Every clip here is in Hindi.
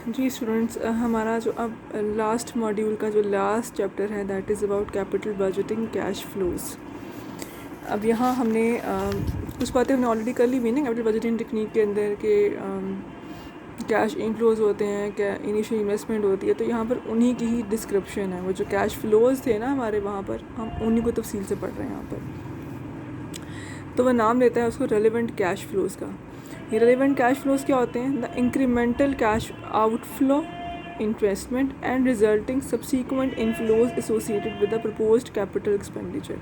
जी स्टूडेंट्स, हमारा जो अब लास्ट मॉड्यूल का जो लास्ट चैप्टर है that is about capital budgeting cash flows. अब यहाँ हमने कुछ बातें हमने ऑलरेडी कर ली हुई ना कैपिटल बजटिंग टेक्निक के अंदर के कैश इनफ्लोज होते हैं, क्या इनिशियल इन्वेस्टमेंट होती है, तो यहाँ पर उन्हीं की ही डिस्क्रिप्शन है। वो जो कैश फ्लोज थे ना हमारे वहाँ पर, हम उन्हीं को तफसील से पढ़ रहे हैं यहाँ पर। तो वह नाम लेता है उसको रेलिवेंट कैश फ्लोज का। ये रेलिवेंट कैश फ्लोज क्या होते हैं? The incremental cash outflow, investment and resulting subsequent inflows associated with the proposed capital expenditure.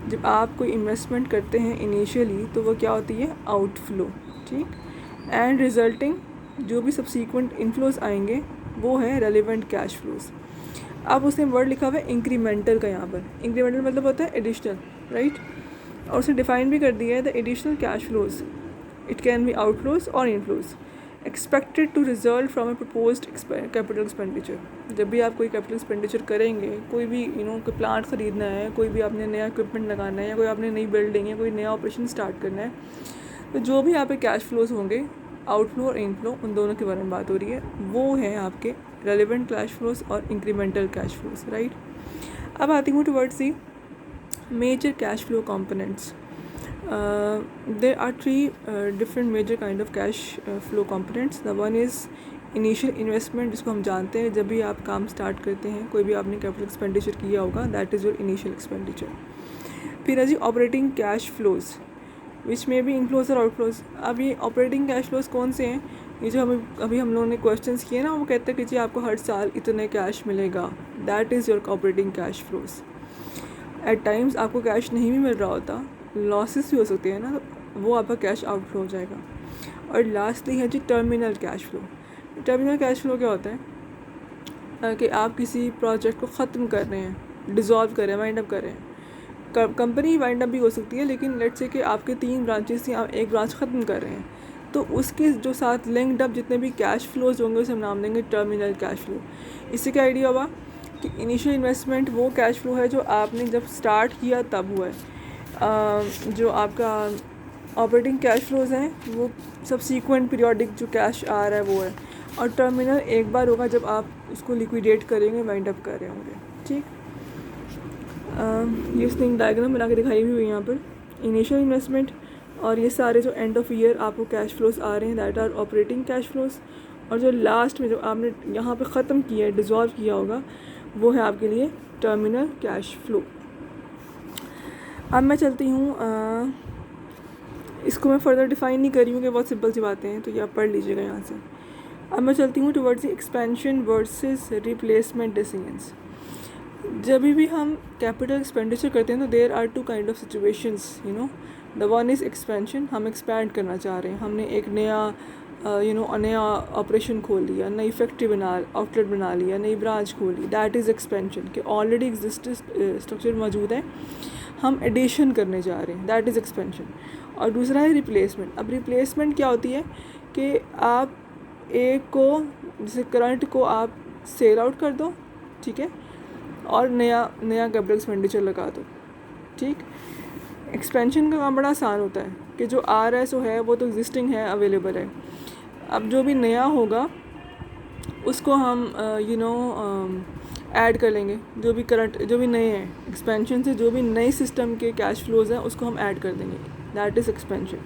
जब आप कोई इन्वेस्टमेंट करते हैं इनिशियली तो वो क्या होती है? आउटफ्लो, ठीक। एंड रिजल्टिंग जो भी सब्सीक्वेंट इनफ्लोज आएंगे वो है रेलिवेंट कैश फ्लोज। अब उसने वर्ड लिखा हुआ है इंक्रीमेंटल का। यहाँ पर इंक्रीमेंटल मतलब होता है एडिशनल, राइट। और उसने डिफाइन भी कर दिया है the additional cash flows, it can be outflows or inflows expected to result from a proposed capital expenditure। जब भी आप कोई कैपिटल एक्सपेंडिचर करेंगे, कोई भी कोई प्लांट ख़रीदना है, कोई भी आपने नया इक्विपमेंट लगाना है, या कोई आपने नई बिल्डिंग या कोई नया ऑपरेशन स्टार्ट करना है, तो जो भी यहाँ पे कैश फ्लोज होंगे, आउटफ्लो और इनफ्लो, उन दोनों के बारे में बात हो रही है। वो है आपके रेलिवेंट कैश फ्लोज और इंक्रीमेंटल कैश फ्लोज, राइट। अब आती हूँ towards the major cash flow components. There are three different major kind of cash flow components. The one is initial investment, जिसको हम जानते हैं जब भी आप काम स्टार्ट करते हैं, कोई भी आपने कैपिटल एक्सपेंडिचर किया होगा, that is your initial expenditure. फिर है जी ऑपरेटिंग कैश फ्लोज, विच में भी इनफ्लोज और आउटफ्लोज। अब ये ऑपरेटिंग कैश फ्लोज कौन से हैं? ये जो हमें अभी हम लोगों ने क्वेश्चंस किए ना, वो कहते हैं कि जी आपको हर साल इतने कैश मिलेगा, that is your operating cash flows. At times आपको कैश नहीं भी मिल रहा होता, लॉसेस भी हो सकते हैं ना, तो वो आपका कैश आउटफ्लो हो जाएगा। और लास्टली है जी terminal cash flow. Terminal cash flow क्या होता है? कि आप किसी प्रोजेक्ट को ख़त्म कर रहे हैं, डिज़ोल्व कर रहे हैं, वाइंड अप कर रहे हैं। कंपनी वाइंड अप भी हो सकती है, लेकिन लेट्स से कि आपके 3 ब्रांचेस थी, आप एक ब्रांच ख़त्म कर रहे हैं, तो उसके जो साथ लिंक्ड अप जितने भी कैश फ्लोज होंगे उसे हम नाम देंगे टर्मिनल कैश फ्लो। इससे क्या आइडिया हुआ कि इनिशियल इन्वेस्टमेंट वो कैश फ्लो है जो आपने जब स्टार्ट किया तब हुआ है। जो आपका ऑपरेटिंग कैश फ्लोज हैं वो सब्सीक्वेंट पीरियोडिक जो कैश आ रहा है वो है। और टर्मिनल एक बार होगा जब आप उसको लिक्विडेट करेंगे, वाइंड अप कर रहे होंगे, ठीक। ये उसने डायग्राम बना के दिखाई हुई है यहाँ पर। इनिशियल इन्वेस्टमेंट और ये सारे जो एंड ऑफ ईयर आपको कैश फ्लोज आ रहे हैं that are operating cash flows. और जो लास्ट में जो आपने यहाँ पे ख़त्म किया है, डिज़ोल्व किया होगा, वो है आपके लिए टर्मिनल कैश फ्लो। अब मैं चलती हूँ, इसको मैं फर्दर डिफ़ाइन नहीं कर रही हूँ कि बहुत सिंपल सी बातें हैं, तो ये आप पढ़ लीजिएगा यहाँ से। अब मैं चलती हूँ towards the expansion versus replacement decisions. जब भी हम कैपिटल एक्सपेंडिचर करते हैं तो there are 2 kind of situations, the one is expansion, हम एक्सपैंड करना चाह रहे हैं, हमने एक नया नया ऑपरेशन खोल लिया, नई फैक्ट्री आउटलेट बना लिया, नई ब्रांच खोली, दैट इज़ एक्सपेंशन। कि ऑलरेडी एग्जिस्टेड स्ट्रक्चर मौजूद है, हम एडिशन करने जा रहे हैं, दैट इज़ एक्सपेंशन। और दूसरा है रिप्लेसमेंट। अब रिप्लेसमेंट क्या होती है कि आप एक को, जैसे करंट को आप सेल आउट कर दो, ठीक है, और नया कैपिटल एक्सपेंडिचर लगा दो, ठीक। एक्सपेंशन का काम बड़ा आसान होता है कि जो आ रहा है सो है, वो तो एग्जिस्टिंग है, अवेलेबल है। अब जो भी नया होगा उसको हम ऐड कर लेंगे, जो भी करंट, जो भी नए हैं एक्सपेंशन से, जो भी नए सिस्टम के कैश फ्लोज हैं उसको हम ऐड कर देंगे, दैट इज़ एक्सपेंशन।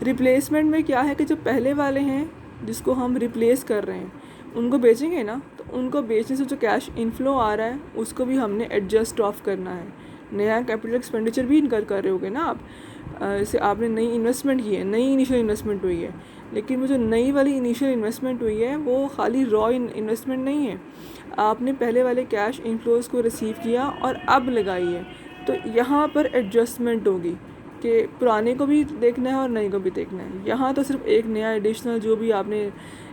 रिप्लेसमेंट में क्या है कि जो पहले वाले हैं जिसको हम रिप्लेस कर रहे हैं उनको बेचेंगे ना, तो उनको बेचने से जो कैश इनफ्लो आ रहा है उसको भी हमने एडजस्ट ऑफ करना है। नया कैपिटल एक्सपेंडिचर भी इनकर कर रहे होगे ना आप, जैसे आपने नई इन्वेस्टमेंट की है, नई इनिशियल इन्वेस्टमेंट हुई है, लेकिन वो जो नई वाली इनिशियल इन्वेस्टमेंट हुई है वो खाली रॉ इन्वेस्टमेंट नहीं है, आपने पहले वाले कैश इनफ्लोज को रिसीव किया और अब लगाई है। तो यहाँ पर एडजस्टमेंट होगी कि पुराने को भी देखना है और नए को भी देखना है। यहाँ तो सिर्फ एक नया एडिशनल जो भी आपने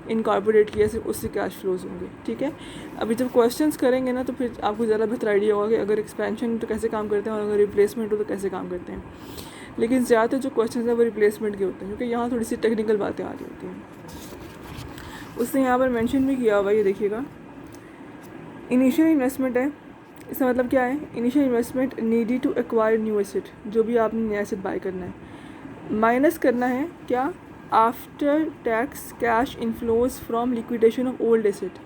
इनकॉर्पोरेट किया सिर्फ उससे कैश फ्लोज होंगे, ठीक है। अभी जब क्वेश्चंस करेंगे ना तो फिर आपको ज़्यादा बेहतर आइडिया होगा कि अगर एक्सपेंशन तो कैसे काम करते हैं और अगर रिप्लेसमेंट हो तो कैसे काम करते हैं। लेकिन ज़्यादातर जो क्वेश्चन है वो रिप्लेसमेंट के होते हैं, क्योंकि यहाँ थोड़ी सी टेक्निकल बातें आ रही होती हैं। उसने यहाँ पर मेंशन भी किया हुआ, ये देखिएगा, इनिशियल इन्वेस्टमेंट है। इसका मतलब क्या है? Initial investment needed to acquire new asset, जो भी आपने नया एसेट बाय करना है, माइनस करना है क्या? After tax cash inflows from liquidation of old asset.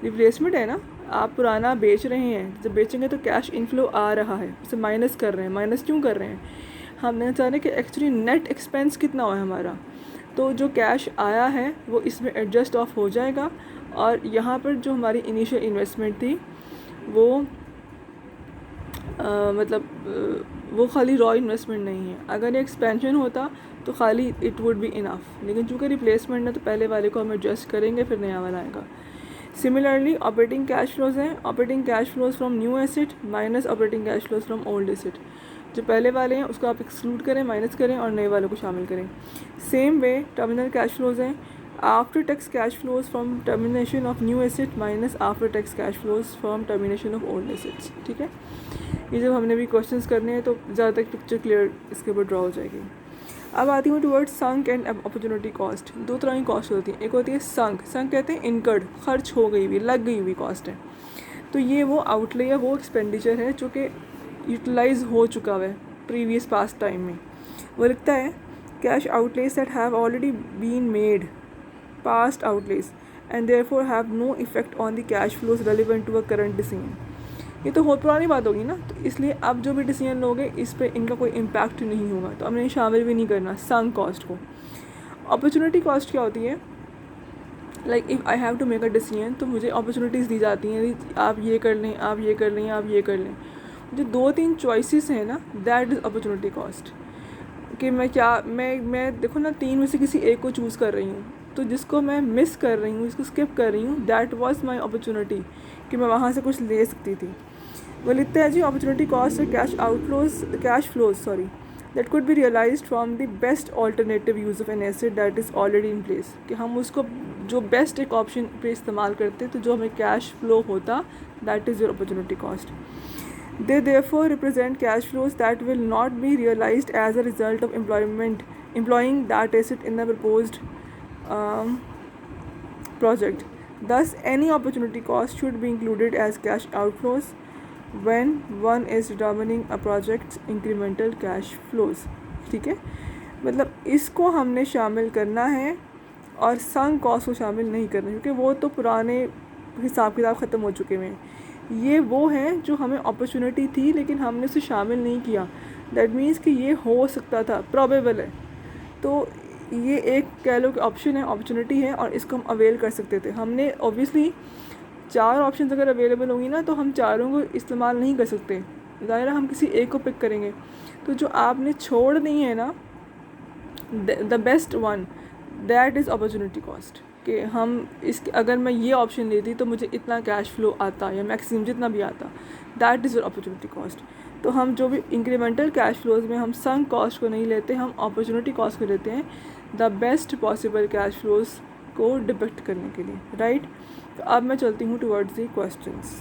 Replacement है ना, आप पुराना बेच रहे हैं, जब बेचेंगे तो कैश इनफ्लो आ रहा है, उसे माइनस कर रहे हैं। माइनस क्यों कर रहे हैं? हम नहीं चाह रहे कि एक्चुअली नेट एक्सपेंस कितना हो हमारा, तो जो कैश आया है वो इसमें एडजस्ट ऑफ हो जाएगा। और यहाँ पर जो हमारी इनिशियल इन्वेस्टमेंट थी वो वो खाली रॉ इन्वेस्टमेंट नहीं है। अगर ये एक्सपेंशन होता तो खाली इट वुड बी इनफ, लेकिन चूँकि रिप्लेसमेंट है तो पहले वाले को हम एडजस्ट करेंगे, फिर नया वाला आएगा। सिमिलरली ऑपरेटिंग कैश फ्लोज हैं, operating cash flows from new asset minus operating cash flows from old asset. जो पहले वाले हैं उसको आप एक्सक्लूड करें, माइनस करें और नए वालों को शामिल करें। Same way terminal cash flows हैं, after tax cash flows from termination of new asset minus after tax cash flows from termination of old assets. ठीक है, ये जब हमने भी क्वेश्चंस करने हैं तो ज़्यादा तक पिक्चर क्लियर इसके ऊपर ड्रॉ हो जाएगी। अब आती हूँ towards sunk and opportunity cost. दो तरह की कॉस्ट होती है, एक होती है संक, संक कहते हैं इनकर्ड, खर्च हो गई हुई, लग गई हुई कॉस्ट है। तो ये वो आउटले या वो एक्सपेंडिचर है जो कि यूटिलाइज हो चुका है प्रीवियस पास्ट टाइम में। वो लिखता है cash outlays that have already been made past outlays and therefore have no effect on the cash flows relevant to a current decision. ये तो बहुत पुरानी बात होगी ना, तो इसलिए अब जो भी डिसीजन लोगे इस पर इनका कोई इम्पैक्ट नहीं होगा, तो हमने शामिल भी नहीं करना संक कॉस्ट को। अपॉर्चुनिटी कॉस्ट क्या होती है? Like if I have to make a decision, तो मुझे अपॉर्चुनिटीज़ दी जाती हैं, आप ये कर लें, आप ये कर लें, आप ये कर लें। जो 2-3 चॉइसेस हैं ना, दैट इज़ अपॉर्चुनिटी कॉस्ट। कि मैं क्या मैं देखो ना, 3 में से किसी एक को चूज़ कर रही हूँ, तो जिसको मैं मिस कर रही हूँ, इसको स्किप कर रही हूँ, दैट वाज माय अपॉर्चुनिटी कि मैं वहाँ से कुछ ले सकती थी। वो लिखते हैं जी opportunity cost cash flows that could be realised from the best alternative use of an asset that is already in place. कि हम उसको जो बेस्ट एक ऑप्शन पे इस्तेमाल करते तो जो हमें कैश फ्लो होता, that is your opportunity cost. They therefore represent cash flows that will not be realized as a result of employing that asset in the proposed project. Thus, any opportunity cost should be included as cash outflows when one is determining a project's incremental cash flows. ठीक है, मतलब इसको हमने शामिल करना है और संक कॉस्ट को शामिल नहीं करना, क्योंकि वो तो पुराने हिसाब किताब ख़त्म हो चुके हैं। ये वो हैं जो हमें अपॉर्चुनिटी थी लेकिन हमने उसे शामिल नहीं किया। दैट मीन्स कि ये हो सकता था, प्रॉबेबल है, तो ये एक कह लो कि ऑप्शन है, अपॉर्चुनिटी है और इसको हम अवेल कर सकते थे। हमने ऑब्वियसली 4 ऑप्शन अगर अवेलेबल होंगी ना तो हम चारों को इस्तेमाल नहीं कर सकते, ज़ाहिर है हम किसी एक को पिक करेंगे। तो जो आपने छोड़ दी है ना, the best one, that is opportunity cost. कि हम इसके अगर मैं ये ऑप्शन लेती तो मुझे इतना कैश फ्लो आता या मैक्सिमम जितना भी आता, that is your opportunity cost. तो हम जो भी इंक्रीमेंटल कैश फ्लोज में हम संक कॉस्ट को नहीं लेते, हम अपॉर्चुनिटी कॉस्ट को लेते हैं the best possible cash flows को डिपिक्ट करने के लिए, राइट। तो अब मैं चलती हूँ टुवर्ड्स द क्वेश्चंस।